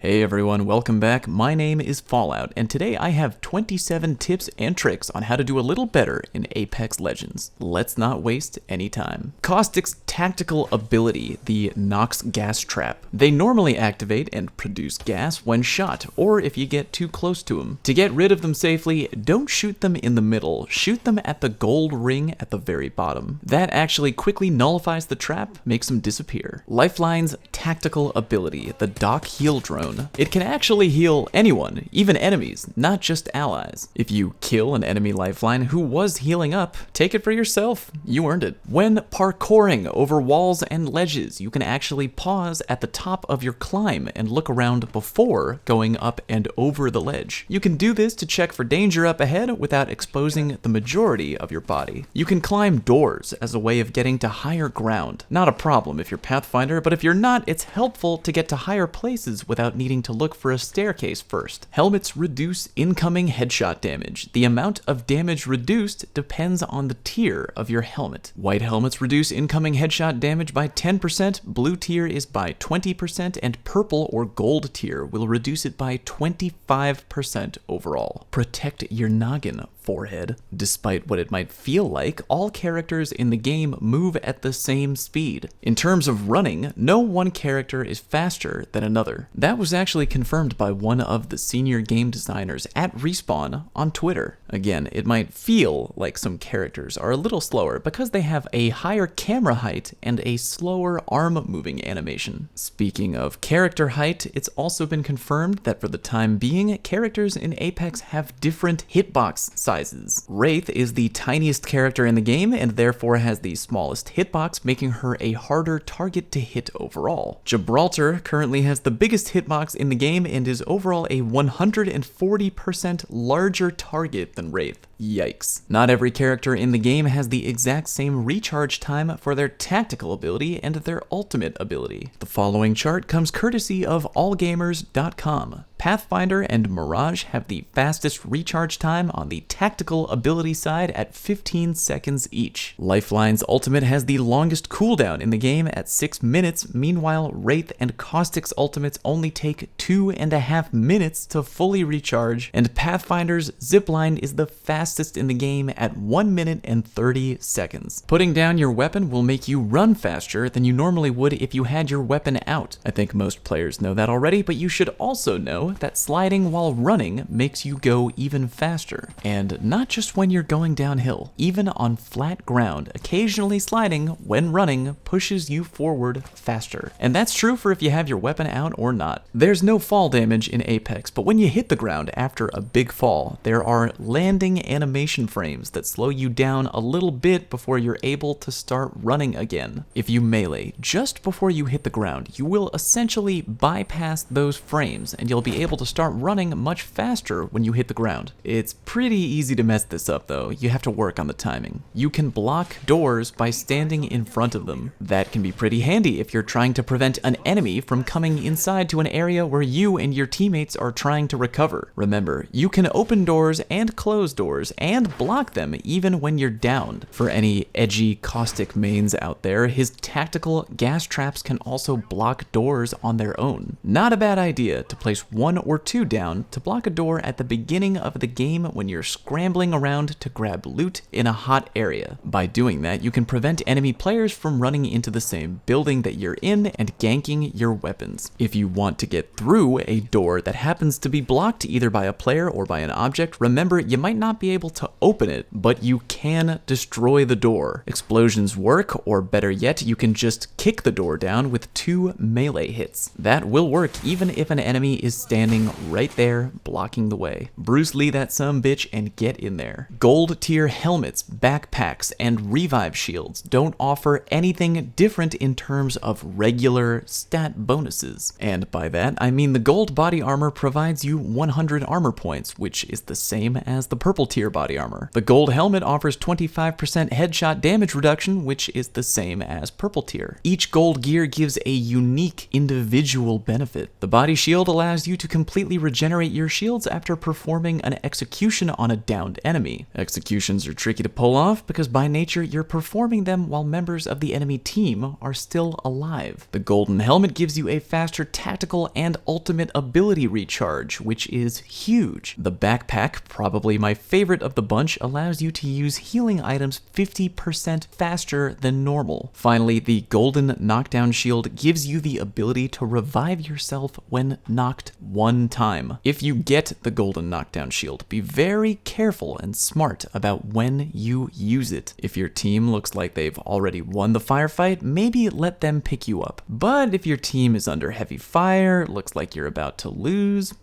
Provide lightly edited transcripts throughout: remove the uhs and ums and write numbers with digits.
Hey everyone, welcome back. My name is Fallout, and today I have 27 tips and tricks on how to do a little better in Apex Legends. Let's not waste any time. Caustic's tactical ability, the Nox gas trap. They normally activate and produce gas when shot, or if you get too close to them. To get rid of them safely, don't shoot them in the middle, shoot them at the gold ring at the very bottom. That actually quickly nullifies the trap, makes them disappear. Lifeline's tactical ability, the Doc Heal Drone. It can actually heal anyone, even enemies, not just allies. If you kill an enemy lifeline who was healing up, take it for yourself. You earned it. When parkouring over walls and ledges, you can actually pause at the top of your climb and look around before going up and over the ledge. You can do this to check for danger up ahead without exposing the majority of your body. You can climb doors as a way of getting to higher ground. Not a problem if you're Pathfinder, but if you're not, it's helpful to get to higher places without needing to look for a staircase first. Helmets reduce incoming headshot damage. The amount of damage reduced depends on the tier of your helmet. White helmets reduce incoming headshot damage by 10%, blue tier is by 20%, and purple or gold tier will reduce it by 25% overall. Protect your noggin, forehead. Despite what it might feel like, all characters in the game move at the same speed. In terms of running, no one character is faster than another. That was actually confirmed by one of the senior game designers at Respawn on Twitter. Again, it might feel like some characters are a little slower because they have a higher camera height and a slower arm moving animation. Speaking of character height, it's also been confirmed that for the time being, characters in Apex have different hitbox sizes. Wraith is the tiniest character in the game and therefore has the smallest hitbox, making her a harder target to hit overall. Gibraltar currently has the biggest hitbox in the game and is overall a 140% larger target than Wraith. Yikes. Not every character in the game has the exact same recharge time for their tactical ability and their ultimate ability. The following chart comes courtesy of allgamers.com. Pathfinder and Mirage have the fastest recharge time on the tactical ability side at 15 seconds each. Lifeline's ultimate has the longest cooldown in the game at 6 minutes, meanwhile Wraith and Caustic's ultimates only take 2.5 minutes to fully recharge, and Pathfinder's zipline is the fastest in the game at 1 minute and 30 seconds. Putting down your weapon will make you run faster than you normally would if you had your weapon out. I think most players know that already, but you should also know that sliding while running makes you go even faster. And not just when you're going downhill. Even on flat ground, occasionally sliding when running pushes you forward faster. And that's true for if you have your weapon out or not. There's no fall damage in Apex, but when you hit the ground after a big fall, there are landing animation frames that slow you down a little bit before you're able to start running again. If you melee just before you hit the ground, you will essentially bypass those frames and you'll be able to start running much faster when you hit the ground. It's pretty easy to mess this up though, you have to work on the timing. You can block doors by standing in front of them. That can be pretty handy if you're trying to prevent an enemy from coming inside to an area where you and your teammates are trying to recover. Remember, you can open doors and close doors and block them even when you're downed. For any edgy Caustic mains out there, his tactical gas traps can also block doors on their own. Not a bad idea to place 1 or 2 down to block a door at the beginning of the game when you're scrambling around to grab loot in a hot area. By doing that, you can prevent enemy players from running into the same building that you're in and ganking your weapons. If you want to get through a door that happens to be blocked either by a player or by an object, remember you might not be able to open it, but you can destroy the door. Explosions work, or better yet, you can just kick the door down with 2 melee hits. That will work even if an enemy is standing right there blocking the way. Bruce Lee that sumbitch and get in there. Gold tier helmets, backpacks, and revive shields don't offer anything different in terms of regular stat bonuses. And by that, I mean the gold body armor provides you 100 armor points, which is the same as the purple tier body armor. The gold helmet offers 25% headshot damage reduction, which is the same as purple tier. Each gold gear gives a unique individual benefit. The body shield allows you to to completely regenerate your shields after performing an execution on a downed enemy. Executions are tricky to pull off because by nature you're performing them while members of the enemy team are still alive. The golden helmet gives you a faster tactical and ultimate ability recharge, which is huge. The backpack, probably my favorite of the bunch, allows you to use healing items 50% faster than normal. Finally, the golden knockdown shield gives you the ability to revive yourself when knocked one time. If you get the golden knockdown shield, be very careful and smart about when you use it. If your team looks like they've already won the firefight, maybe let them pick you up. But if your team is under heavy fire, looks like you're about to lose,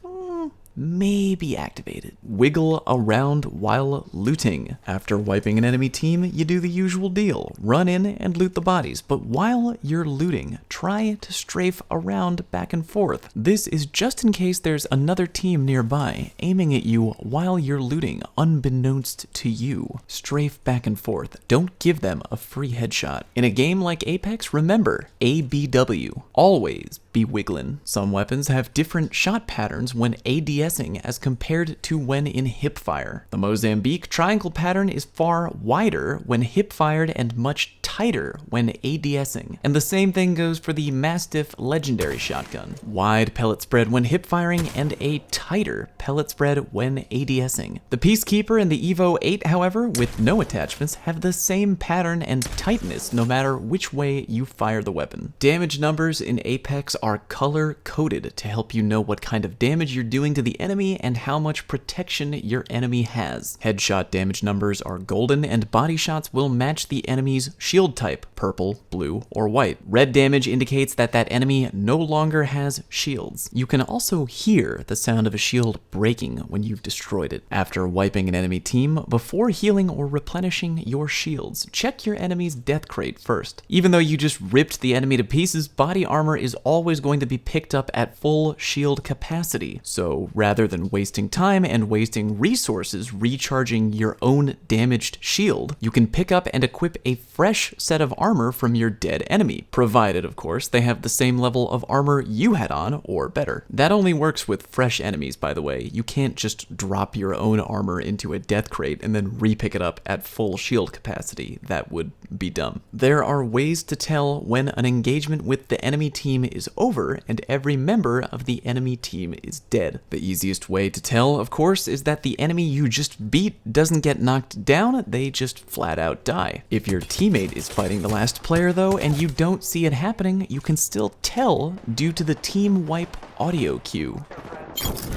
maybe activate it. Wiggle around while looting. After wiping an enemy team, you do the usual deal. Run in and loot the bodies, but while you're looting, try to strafe around back and forth. This is just in case there's another team nearby, aiming at you while you're looting, unbeknownst to you. Strafe back and forth. Don't give them a free headshot. In a game like Apex, remember, ABW. Always be wiggling. Some weapons have different shot patterns when ADSing as compared to when in hipfire. The Mozambique triangle pattern is far wider when hipfired and much tighter when ADSing. And the same thing goes for the Mastiff legendary shotgun. Wide pellet spread when hipfiring and a tighter pellet spread when ADSing. The Peacekeeper and the Evo 8, however, with no attachments, have the same pattern and tightness no matter which way you fire the weapon. Damage numbers in Apex are color-coded to help you know what kind of damage you're doing to the enemy and how much protection your enemy has. Headshot damage numbers are golden, and body shots will match the enemy's shield type, purple, blue, or white. Red damage indicates that that enemy no longer has shields. You can also hear the sound of a shield breaking when you've destroyed it. After wiping an enemy team, before healing or replenishing your shields, check your enemy's death crate first. Even though you just ripped the enemy to pieces, body armor is always going to be picked up at full shield capacity. So rather than wasting time and wasting resources recharging your own damaged shield, you can pick up and equip a fresh set of armor from your dead enemy, provided, of course, they have the same level of armor you had on or better. That only works with fresh enemies, by the way. You can't just drop your own armor into a death crate and then re-pick it up at full shield capacity. That would be dumb. There are ways to tell when an engagement with the enemy team is over and every member of the enemy team is dead. The easiest way to tell, of course, is that the enemy you just beat doesn't get knocked down, they just flat out die. If your teammate is fighting the last player though, and you don't see it happening, you can still tell due to the team wipe audio cue.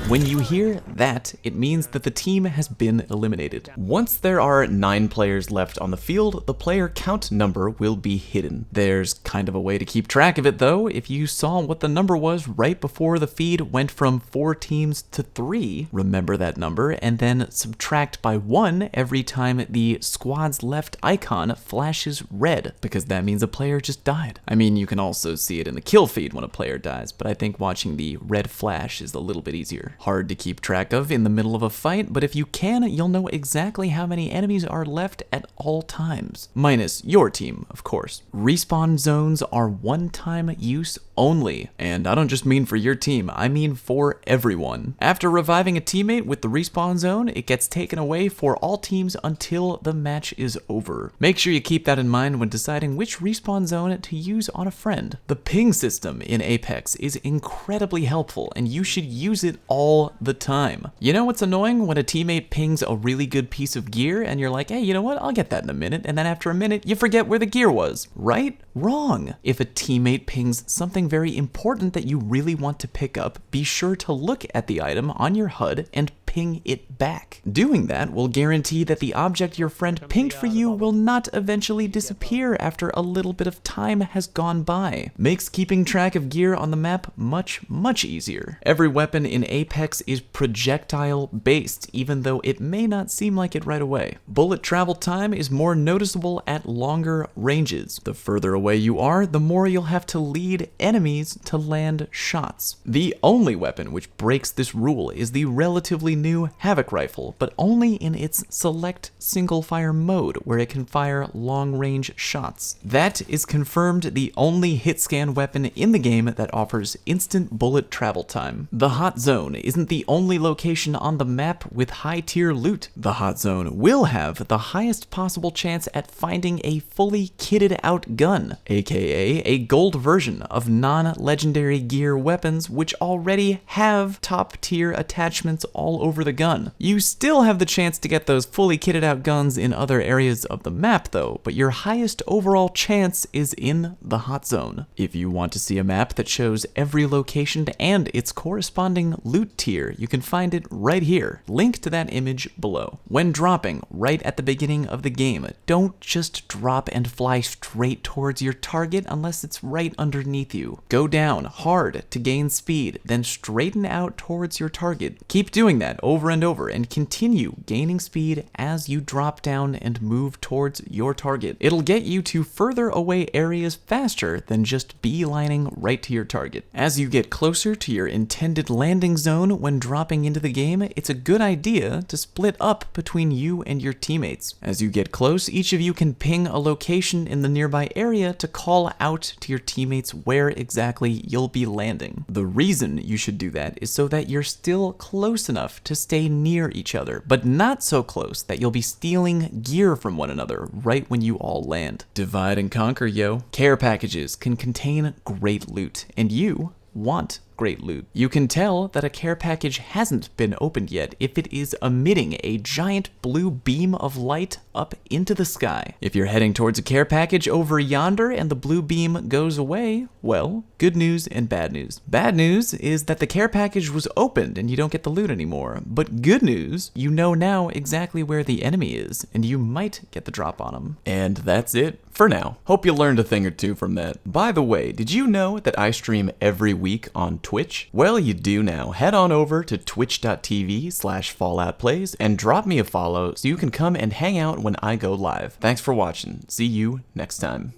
When you hear that, it means that the team has been eliminated. Once there are 9 players left on the field, the player count number will be hidden. There's kind of a way to keep track of it though. If you saw what the number was right before the feed went from 4 teams to 3, remember that number and then subtract by 1 every time the squad's left icon flashes red, because that means a player just died. I mean, you can also see it in the kill feed when a player dies, but I think watching the red flash is a little bit easier. Hard to keep track of in the middle of a fight, but if you can, you'll know exactly how many enemies are left at all times. Minus your team, of course. Respawn zones are one-time use only, and I don't just mean for your team, I mean for everyone. After reviving a teammate with the respawn zone, it gets taken away for all teams until the match is over. Make sure you keep that in mind when deciding which respawn zone to use on a friend. The ping system in Apex is incredibly helpful, and you should use it all the time. You know what's annoying? When a teammate pings a really good piece of gear and you're like, hey, you know what? I'll get that in a minute. And then after a minute, you forget where the gear was, right? Wrong. If a teammate pings something very important that you really want to pick up, be sure to look at the item on your HUD and ping it back. Doing that will guarantee that the object your friend pinged for you will not eventually disappear after a little bit of time has gone by. Makes keeping track of gear on the map much easier. Every weapon in Apex is projectile based, even though it may not seem like it right away. Bullet travel time is more noticeable at longer ranges. The further away you are, the more you'll have to lead enemies to land shots. The only weapon which breaks this rule is the relatively new Havoc rifle, but only in its select single-fire mode, where it can fire long-range shots. That is confirmed the only hit-scan weapon in the game that offers instant bullet travel time. The Hot Zone isn't the only location on the map with high-tier loot. The Hot Zone will have the highest possible chance at finding a fully kitted out gun, aka a gold version of non-legendary gear weapons which already have top-tier attachments all over the gun. You still have the chance to get those fully kitted out guns in other areas of the map though, but your highest overall chance is in the Hot Zone. If you want to see a map that shows every location and its corresponding loot tier, you can find it right here. Link to that image below. When dropping right at the beginning of the game, don't just drop and fly straight towards your target unless it's right underneath you. Go down hard to gain speed, then straighten out towards your target. Keep doing that over and over and continue gaining speed as you drop down and move towards your target. It'll get you to further away areas faster than just beelining right to your target. As you get closer to your intended landing zone when dropping into the game, it's a good idea to split up between you and your teammates. As you get close, each of you can ping a location in the nearby area to call out to your teammates where exactly you'll be landing. The reason you should do that is so that you're still close enough to stay near each other, but not so close that you'll be stealing gear from one another right when you all land. Divide and conquer, yo. Care packages can contain great loot, and you want great loot. You can tell that a care package hasn't been opened yet if it is emitting a giant blue beam of light up into the sky. If you're heading towards a care package over yonder and the blue beam goes away, well, good news and bad news. Bad news is that the care package was opened and you don't get the loot anymore. But good news, you know now exactly where the enemy is and you might get the drop on them. And that's it for now. Hope you learned a thing or two from that. By the way, did you know that I stream every week on Twitch? Well, you do now. Head on over to twitch.tv/FalloutPlays and drop me a follow so you can come and hang out when I go live. Thanks for watching. See you next time.